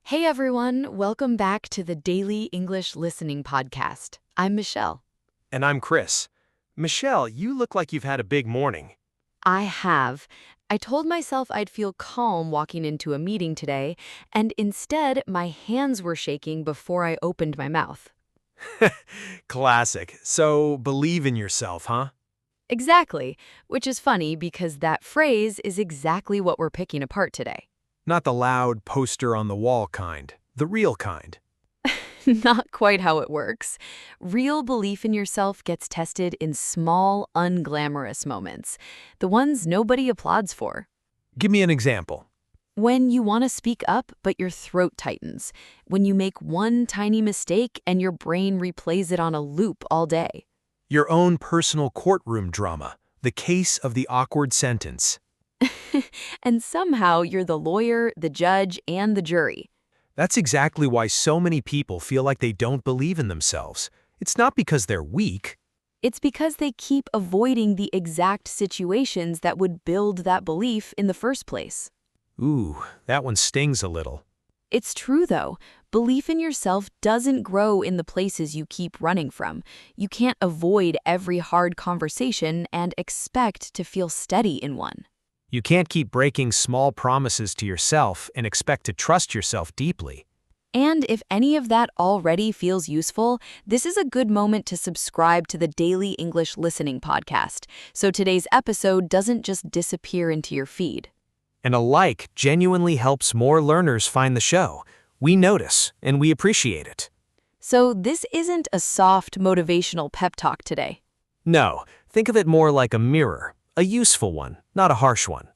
Hey everyone, welcome back to the Daily English Listening Podcast. I'm Michelle. And I'm Chris. Michelle, you look like you've had a big morning. I have. I told myself I'd feel calm walking into a meeting today, and instead my hands were shaking before I opened my mouth. Classic. So, believe in yourself, huh? Exactly, which is funny because that phrase is exactly what we're picking apart today. Not the loud poster on the wall kind, the real kind. Not quite how it works. Real belief in yourself gets tested in small, unglamorous moments, the ones nobody applauds for. Give me an example. When you want to speak up, but your throat tightens. When you make one tiny mistake and your brain replays it on a loop all day. Your own personal courtroom drama, the case of the awkward sentence. And somehow you're the lawyer, the judge, and the jury. That's exactly why so many people feel like they don't believe in themselves. It's not because they're weak. It's because they keep avoiding the exact situations that would build that belief in the first place. Ooh, that one stings a little. It's true, though. Belief in yourself doesn't grow in the places you keep running from. You can't avoid every hard conversation and expect to feel steady in one. You can't keep breaking small promises to yourself and expect to trust yourself deeply. And if any of that already feels useful, this is a good moment to subscribe to the Daily English Listening Podcast, so today's episode doesn't just disappear into your feed. And a like genuinely helps more learners find the show. We notice, and we appreciate it. So this isn't a soft, motivational pep talk today. No, think of it more like a mirror, a useful one, not a harsh one.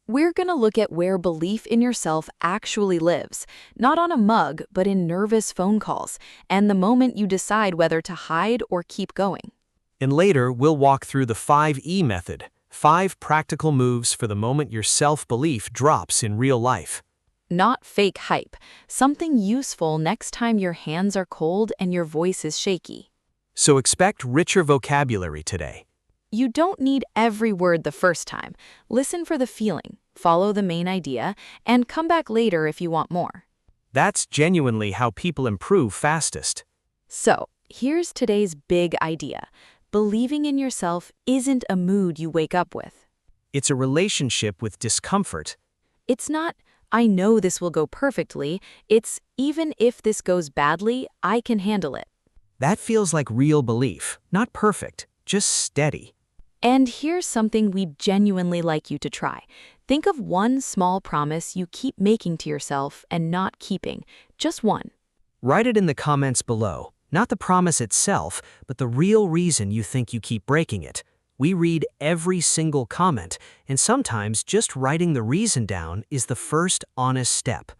We're going to look at where belief in yourself actually lives, not on a mug, but in nervous phone calls, and the moment you decide whether to hide or keep going. And later, we'll walk through the 5E method, 5 practical moves for the moment your self-belief drops in real life. Not fake hype, something useful next time your hands are cold and your voice is shaky. So expect richer vocabulary today. You don't need every word the first time. Listen for the feeling, follow the main idea, and come back later if you want more. That's genuinely how people improve fastest. So, here's today's big idea. Believing in yourself isn't a mood you wake up with. It's a relationship with discomfort. It's not, I know this will go perfectly. It's, even if this goes badly, I can handle it. That feels like real belief, not perfect, just steady. And here's something we'd genuinely like you to try. Think of one small promise you keep making to yourself and not keeping. Just one. Write it in the comments below. Not the promise itself, but the real reason you think you keep breaking it. We read every single comment, and sometimes just writing the reason down is the first honest step.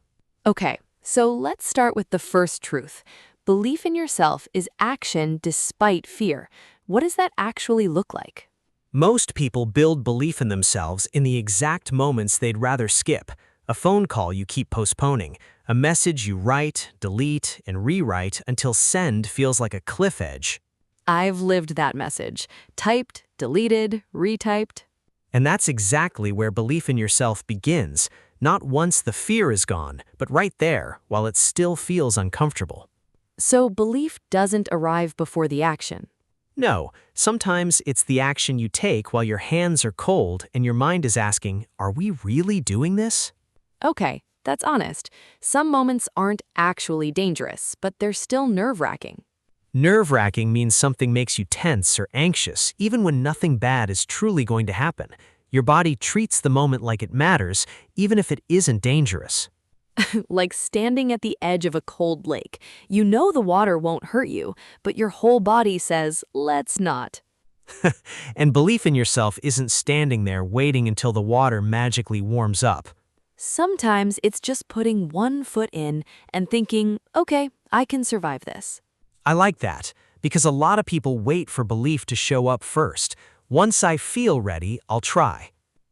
Okay, so let's start with the first truth. Belief in yourself is action despite fear. What does that actually look like? Most people build belief in themselves in the exact moments they'd rather skip. A phone call you keep postponing, a message you write, delete, and rewrite until send feels like a cliff edge. I've lived that message. Typed, deleted, retyped. And that's exactly where belief in yourself begins, not once the fear is gone, but right there, while it still feels uncomfortable. So belief doesn't arrive before the action. No, sometimes it's the action you take while your hands are cold and your mind is asking, are we really doing this? Okay, that's honest. Some moments aren't actually dangerous, but they're still nerve-wracking. Nerve-wracking means something makes you tense or anxious, even when nothing bad is truly going to happen. Your body treats the moment like it matters, even if it isn't dangerous. Like standing at the edge of a cold lake. You know the water won't hurt you, but your whole body says, let's not. And belief in yourself isn't standing there waiting until the water magically warms up. Sometimes it's just putting one foot in and thinking, okay, I can survive this. I like that, because a lot of people wait for belief to show up first. Once I feel ready, I'll try.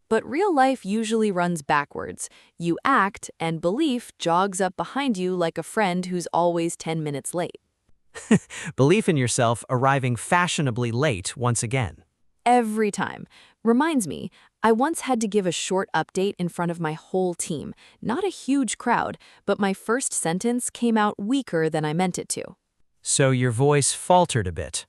But real life usually runs backwards. You act, and belief jogs up behind you like a friend who's always 10 minutes late. Belief in yourself arriving fashionably late once again. Every time. Reminds me, I once had to give a short update in front of my whole team, not a huge crowd, but my first sentence came out weaker than I meant it to. So your voice faltered a bit.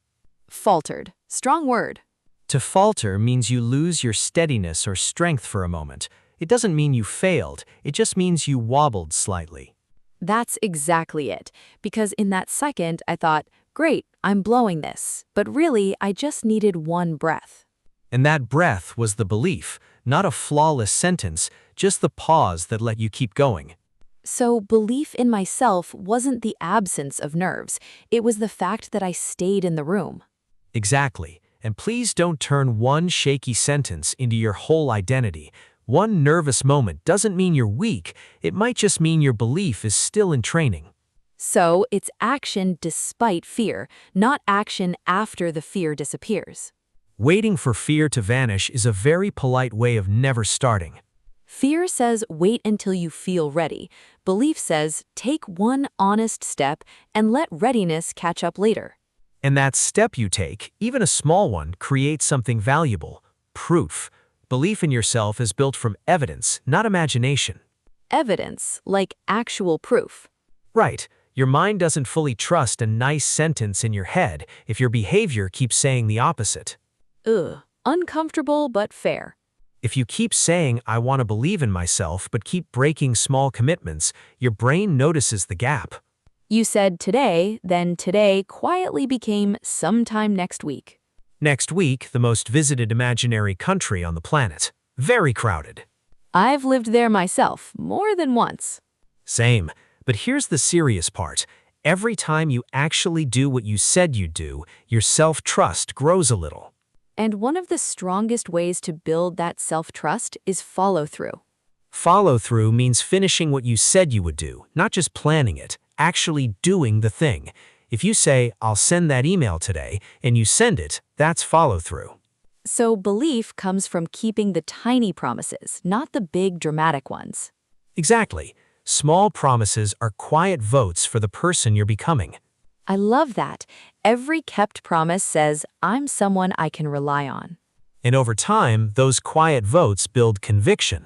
Faltered. Strong word. To falter means you lose your steadiness or strength for a moment. It doesn't mean you failed, it just means you wobbled slightly. That's exactly it, because in that second I thought, great, I'm blowing this, but really I just needed one breath. And that breath was the belief, not a flawless sentence, just the pause that let you keep going. So belief in myself wasn't the absence of nerves, it was the fact that I stayed in the room. Exactly. And please don't turn one shaky sentence into your whole identity. One nervous moment doesn't mean you're weak, it might just mean your belief is still in training. So it's action despite fear, not action after the fear disappears. Waiting for fear to vanish is a very polite way of never starting. Fear says wait until you feel ready. Belief says take one honest step and let readiness catch up later. And that step you take, even a small one, creates something valuable. Proof. Belief in yourself is built from evidence, not imagination. Evidence, like actual proof. Right. Your mind doesn't fully trust a nice sentence in your head if your behavior keeps saying the opposite. Ugh, uncomfortable but fair. If you keep saying, I want to believe in myself, but keep breaking small commitments, your brain notices the gap. You said today, then today quietly became sometime next week. Next week, the most visited imaginary country on the planet. Very crowded. I've lived there myself, more than once. Same. But here's the serious part. Every time you actually do what you said you'd do, your self-trust grows a little. And one of the strongest ways to build that self-trust is follow-through. Follow-through means finishing what you said you would do, not just planning it, actually doing the thing. If you say, I'll send that email today, and you send it, that's follow-through. So belief comes from keeping the tiny promises, not the big dramatic ones. Exactly. Small promises are quiet votes for the person you're becoming. I love that. Every kept promise says, I'm someone I can rely on. And over time, those quiet votes build conviction.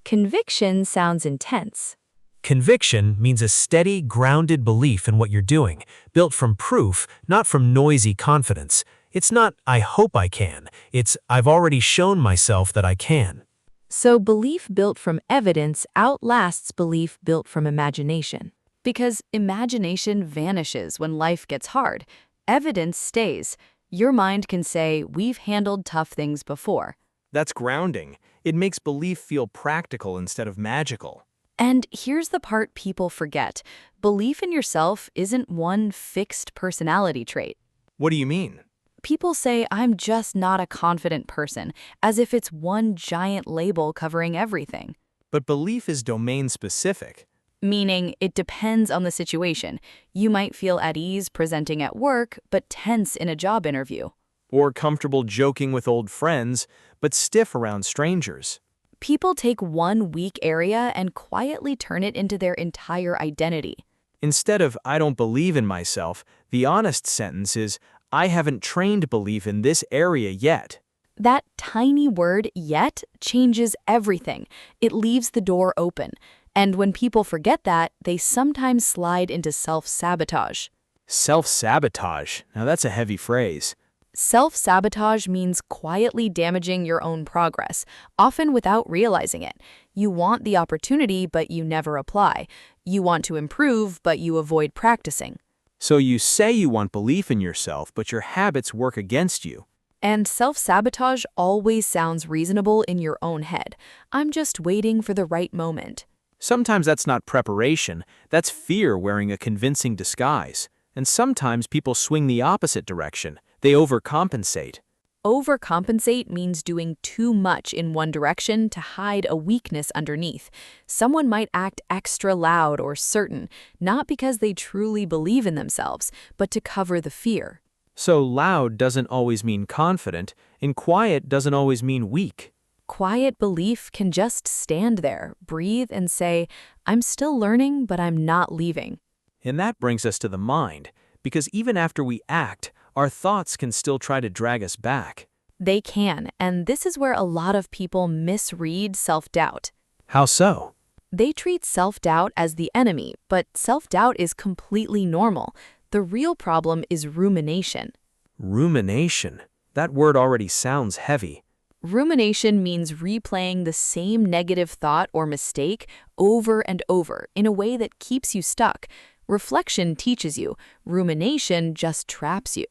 Conviction sounds intense. Conviction means a steady, grounded belief in what you're doing, built from proof, not from noisy confidence. It's not, I hope I can. It's, I've already shown myself that I can. So belief built from evidence outlasts belief built from imagination. Because imagination vanishes when life gets hard. Evidence stays. Your mind can say, we've handled tough things before. That's grounding. It makes belief feel practical instead of magical. And here's the part people forget. Belief in yourself isn't one fixed personality trait. What do you mean? People say, I'm just not a confident person, as if it's one giant label covering everything. But belief is domain-specific. Meaning, it depends on the situation. You might feel at ease presenting at work, but tense in a job interview. Or comfortable joking with old friends, but stiff around strangers. People take one weak area and quietly turn it into their entire identity. Instead of, I don't believe in myself, the honest sentence is, I haven't trained belief in this area yet. That tiny word, yet, changes everything. It leaves the door open. And when people forget that, they sometimes slide into self-sabotage. Self-sabotage? Now that's a heavy phrase. Self-sabotage means quietly damaging your own progress, often without realizing it. You want the opportunity, but you never apply. You want to improve, but you avoid practicing. So you say you want belief in yourself, but your habits work against you. And self-sabotage always sounds reasonable in your own head. I'm just waiting for the right moment. Sometimes that's not preparation, that's fear wearing a convincing disguise. And sometimes people swing the opposite direction. They overcompensate. Overcompensate means doing too much in one direction to hide a weakness underneath. Someone might act extra loud or certain, not because they truly believe in themselves, but to cover the fear. So loud doesn't always mean confident, and quiet doesn't always mean weak. Quiet belief can just stand there, breathe, and say, I'm still learning, but I'm not leaving. And that brings us to the mind, because even after we act, our thoughts can still try to drag us back. They can, and this is where a lot of people misread self-doubt. How so? They treat self-doubt as the enemy, but self-doubt is completely normal. The real problem is rumination. Rumination. That word already sounds heavy. Rumination means replaying the same negative thought or mistake over and over in a way that keeps you stuck. Reflection teaches you. Rumination just traps you.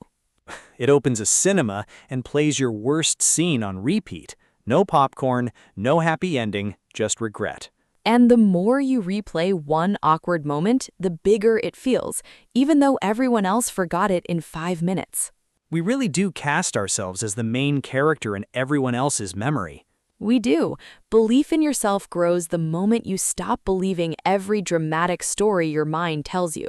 It opens a cinema and plays your worst scene on repeat. No popcorn, no happy ending, just regret. And the more you replay one awkward moment, the bigger it feels, even though everyone else forgot it in 5 minutes. We really do cast ourselves as the main character in everyone else's memory. We do. Belief in yourself grows the moment you stop believing every dramatic story your mind tells you.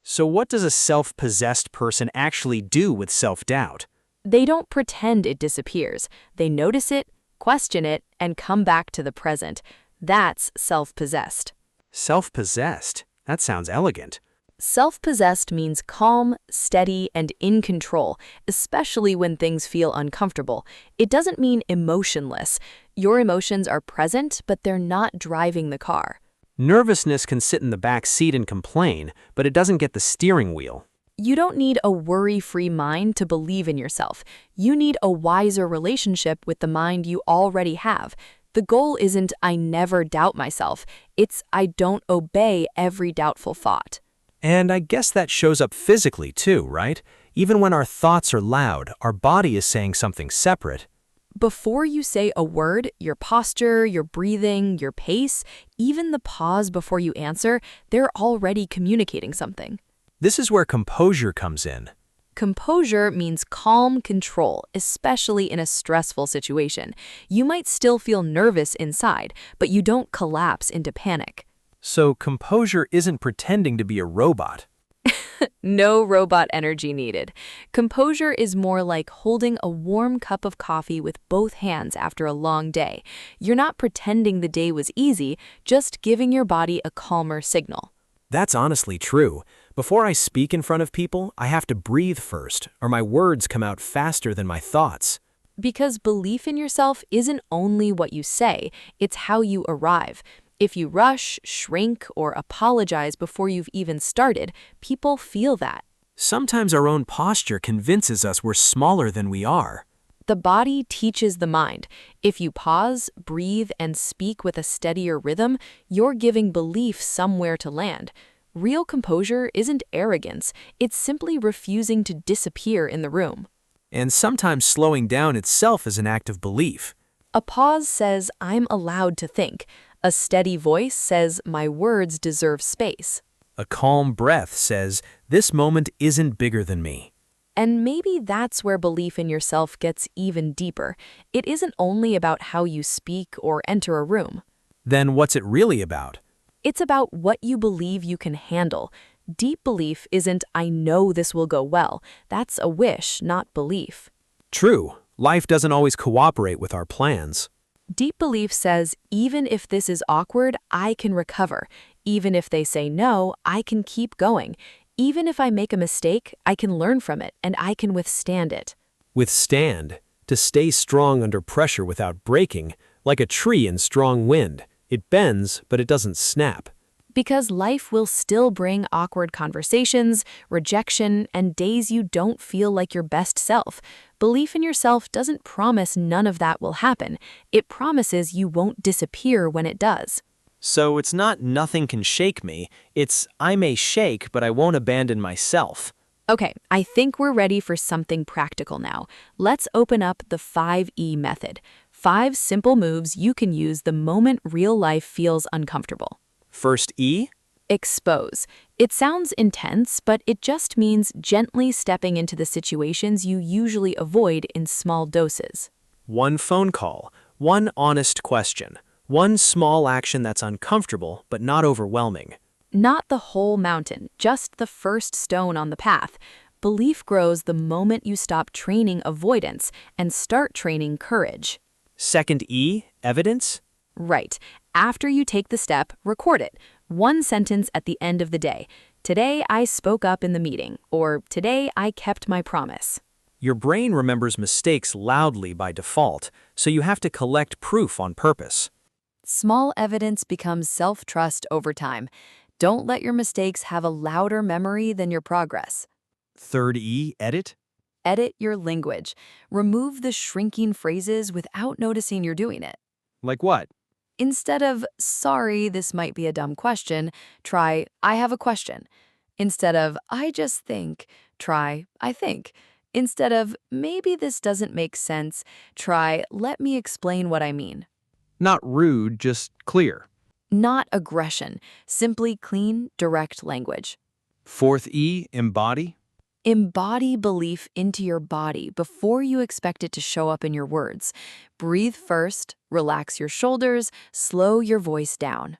So what does a self-possessed person actually do with self-doubt? They don't pretend it disappears. They notice it, question it, and come back to the present. That's self-possessed. Self-possessed? That sounds elegant. Self-possessed means calm, steady, and in control, especially when things feel uncomfortable. It doesn't mean emotionless. Your emotions are present, but they're not driving the car. Nervousness can sit in the back seat and complain, but it doesn't get the steering wheel. You don't need a worry-free mind to believe in yourself. You need a wiser relationship with the mind you already have. The goal isn't I never doubt myself. It's I don't obey every doubtful thought. And I guess that shows up physically too, right? Even when our thoughts are loud, our body is saying something separate. Before you say a word, your posture, your breathing, your pace, even the pause before you answer, they're already communicating something. This is where composure comes in. Composure means calm control, especially in a stressful situation. You might still feel nervous inside, but you don't collapse into panic. So composure isn't pretending to be a robot. No robot energy needed. Composure is more like holding a warm cup of coffee with both hands after a long day. You're not pretending the day was easy, just giving your body a calmer signal. That's honestly true. Before I speak in front of people, I have to breathe first, or my words come out faster than my thoughts. Because belief in yourself isn't only what you say, it's how you arrive. If you rush, shrink, or apologize before you've even started, people feel that. Sometimes our own posture convinces us we're smaller than we are. The body teaches the mind. If you pause, breathe, and speak with a steadier rhythm, you're giving belief somewhere to land. Real composure isn't arrogance, it's simply refusing to disappear in the room. And sometimes slowing down itself is an act of belief. A pause says, I'm allowed to think. A steady voice says, my words deserve space. A calm breath says, this moment isn't bigger than me. And maybe that's where belief in yourself gets even deeper. It isn't only about how you speak or enter a room. Then what's it really about? It's about what you believe you can handle. Deep belief isn't, I know this will go well. That's a wish, not belief. True, life doesn't always cooperate with our plans. Deep belief says, even if this is awkward, I can recover. Even if they say no, I can keep going. Even if I make a mistake, I can learn from it, and I can withstand it. Withstand, to stay strong under pressure without breaking, like a tree in strong wind. It bends, but it doesn't snap. Because life will still bring awkward conversations, rejection, and days you don't feel like your best self. Belief in yourself doesn't promise none of that will happen. It promises you won't disappear when it does. So it's not nothing can shake me, it's I may shake, but I won't abandon myself. Okay, I think we're ready for something practical now. Let's open up the 5E method. 5 simple moves you can use the moment real life feels uncomfortable. First E? Expose. It sounds intense, but it just means gently stepping into the situations you usually avoid in small doses. One phone call, one honest question, one small action that's uncomfortable but not overwhelming. Not the whole mountain, just the first stone on the path. Belief grows the moment you stop training avoidance and start training courage. Second E, evidence? Right. After you take the step, record it. One sentence at the end of the day. Today I spoke up in the meeting, or today I kept my promise. Your brain remembers mistakes loudly by default, so you have to collect proof on purpose. Small evidence becomes self-trust over time. Don't let your mistakes have a louder memory than your progress. Third E, edit. Edit your language. Remove the shrinking phrases without noticing you're doing it. Like what? Instead of, sorry, this might be a dumb question, try, I have a question. Instead of, I just think, try, I think. Instead of, maybe this doesn't make sense, try, let me explain what I mean. Not rude, just clear. Not aggression, simply clean, direct language. Fourth E, embody. Embody belief into your body before you expect it to show up in your words. Breathe first, relax your shoulders, slow your voice down.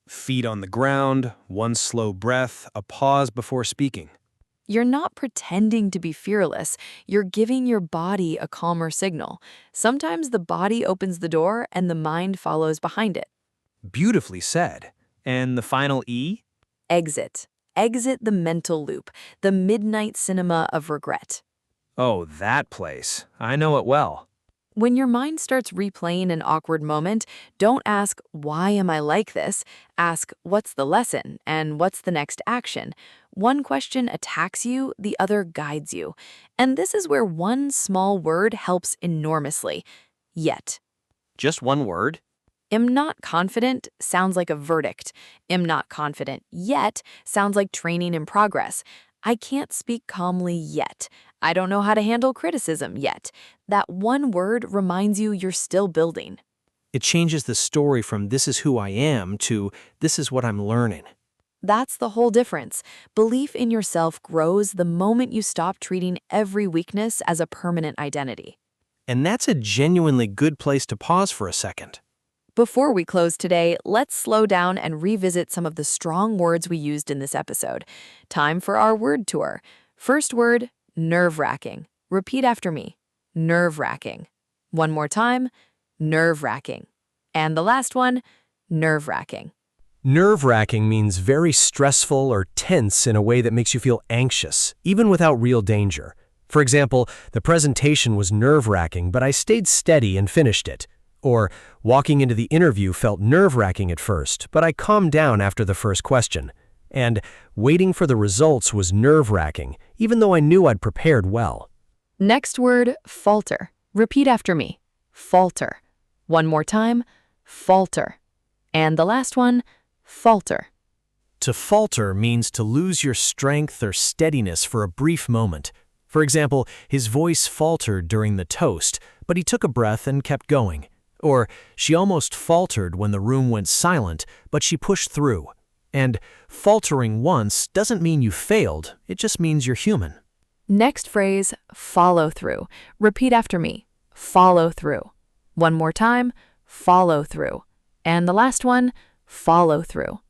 Feet on the ground, one slow breath, a pause before speaking. You're not pretending to be fearless. You're giving your body a calmer signal. Sometimes the body opens the door and the mind follows behind it. Beautifully said. And the final E? Exit. Exit the mental loop, the midnight cinema of regret. Oh, that place. I know it well. When your mind starts replaying an awkward moment, don't ask, why am I like this? Ask, what's the lesson and what's the next action? One question attacks you, the other guides you. And this is where one small word helps enormously. Yet. Just one word? Am not confident sounds like a verdict. Am not confident yet sounds like training in progress. I can't speak calmly yet. I don't know how to handle criticism yet. That one word reminds you you're still building. It changes the story from this is who I am to this is what I'm learning. That's the whole difference. Belief in yourself grows the moment you stop treating every weakness as a permanent identity. And that's a genuinely good place to pause for a second. Before we close today, let's slow down and revisit some of the strong words we used in this episode. Time for our word tour. First word, nerve-wracking. Repeat after me. Nerve-wracking. One more time, nerve-wracking. And the last one, nerve-wracking. Nerve-wracking means very stressful or tense in a way that makes you feel anxious, even without real danger. For example, the presentation was nerve-wracking, but I stayed steady and finished it. Or, walking into the interview felt nerve-wracking at first, but I calmed down after the first question. And waiting for the results was nerve-wracking, even though I knew I'd prepared well. Next word, falter. Repeat after me. Falter. One more time, falter. And the last one, falter. To falter means to lose your strength or steadiness for a brief moment. For example, his voice faltered during the toast, but he took a breath and kept going. Or, she almost faltered when the room went silent, but she pushed through. And faltering once doesn't mean you failed, it just means you're human. Next phrase, follow through. Repeat after me. Follow through. One more time, follow through. And the last one, follow through.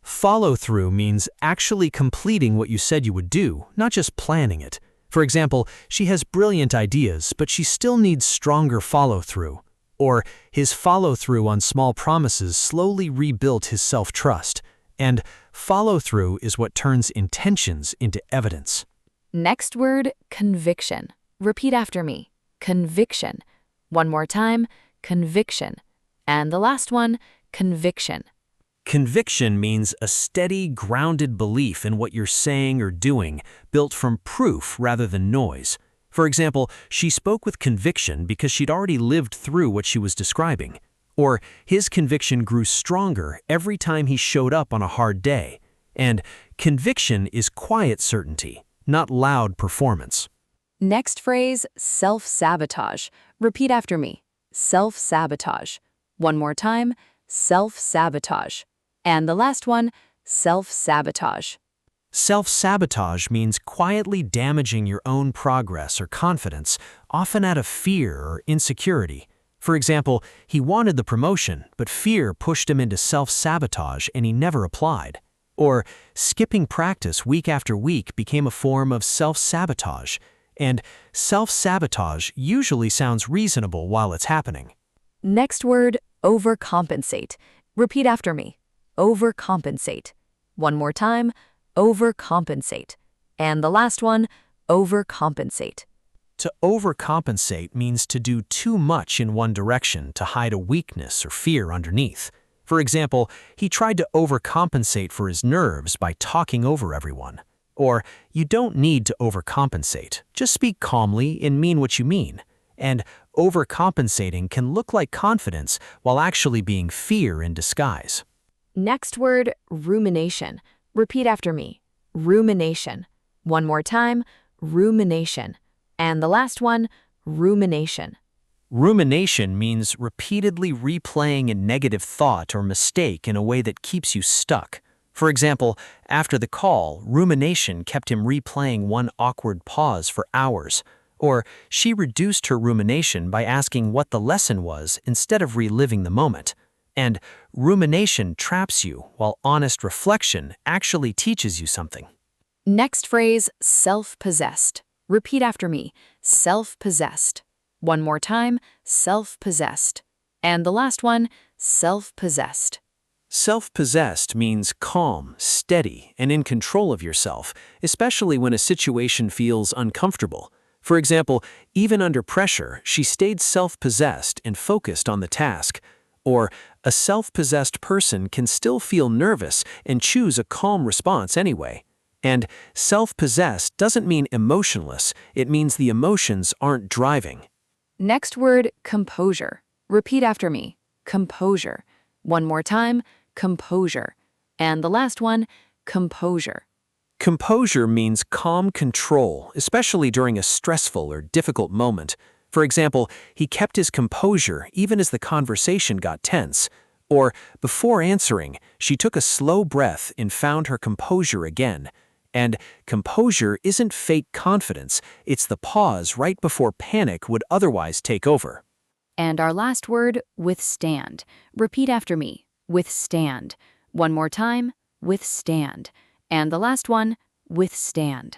Follow through means actually completing what you said you would do, not just planning it. For example, she has brilliant ideas, but she still needs stronger follow-through. Or, his follow-through on small promises slowly rebuilt his self-trust. And follow-through is what turns intentions into evidence. Next word, conviction. Repeat after me. Conviction. One more time, conviction. And the last one, conviction. Conviction means a steady, grounded belief in what you're saying or doing, built from proof rather than noise. For example, she spoke with conviction because she'd already lived through what she was describing. Or, his conviction grew stronger every time he showed up on a hard day. And conviction is quiet certainty, not loud performance. Next phrase, self-sabotage. Repeat after me. Self-sabotage. One more time, self-sabotage. And the last one, self-sabotage. Self-sabotage means quietly damaging your own progress or confidence, often out of fear or insecurity. For example, he wanted the promotion, but fear pushed him into self-sabotage and he never applied. Or, skipping practice week after week became a form of self-sabotage. And self-sabotage usually sounds reasonable while it's happening. Next word, overcompensate. Repeat after me. Overcompensate. One more time, overcompensate. And the last one, overcompensate. To overcompensate means to do too much in one direction to hide a weakness or fear underneath. For example, he tried to overcompensate for his nerves by talking over everyone. Or, you don't need to overcompensate. Just speak calmly and mean what you mean. And overcompensating can look like confidence while actually being fear in disguise. Next word, rumination. Repeat after me. Rumination. One more time, rumination. And the last one, rumination. Rumination means repeatedly replaying a negative thought or mistake in a way that keeps you stuck. For example, after the call, rumination kept him replaying one awkward pause for hours. Or she reduced her rumination by asking what the lesson was instead of reliving the moment. And rumination traps you, while honest reflection actually teaches you something. Next phrase, self-possessed. Repeat after me, self-possessed. One more time, self-possessed. And the last one, self-possessed. Self-possessed means calm, steady, and in control of yourself, especially when a situation feels uncomfortable. For example, even under pressure, she stayed self-possessed and focused on the task. Or, a self-possessed person can still feel nervous and choose a calm response anyway. And self-possessed doesn't mean emotionless, it means the emotions aren't driving. Next word, composure. Repeat after me, composure. One more time, composure. And the last one, composure. Composure means calm control, especially during a stressful or difficult moment. For example, he kept his composure even as the conversation got tense. Or, before answering, she took a slow breath and found her composure again. And composure isn't fake confidence, it's the pause right before panic would otherwise take over. And our last word, withstand. Repeat after me, withstand. One more time, withstand. And the last one, withstand.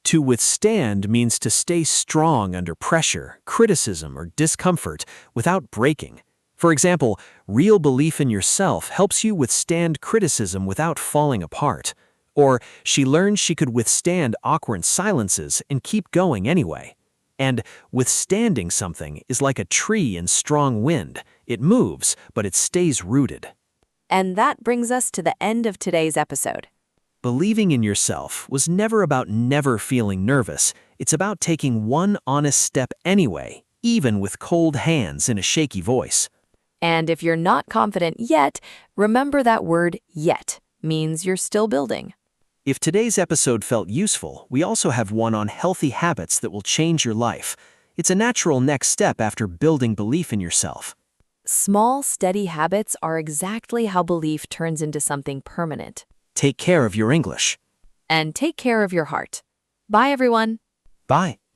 To withstand means to stay strong under pressure, criticism, or discomfort without breaking. For example, real belief in yourself helps you withstand criticism without falling apart. Or, she learned she could withstand awkward silences and keep going anyway. And withstanding something is like a tree in strong wind. It moves, but it stays rooted. And that brings us to the end of today's episode. Believing in yourself was never about never feeling nervous. It's about taking one honest step anyway, even with cold hands and a shaky voice. And if you're not confident yet, remember that word yet means you're still building. If today's episode felt useful, we also have one on healthy habits that will change your life. It's a natural next step after building belief in yourself. Small, steady habits are exactly how belief turns into something permanent. Take care of your English. And take care of your heart. Bye, everyone. Bye.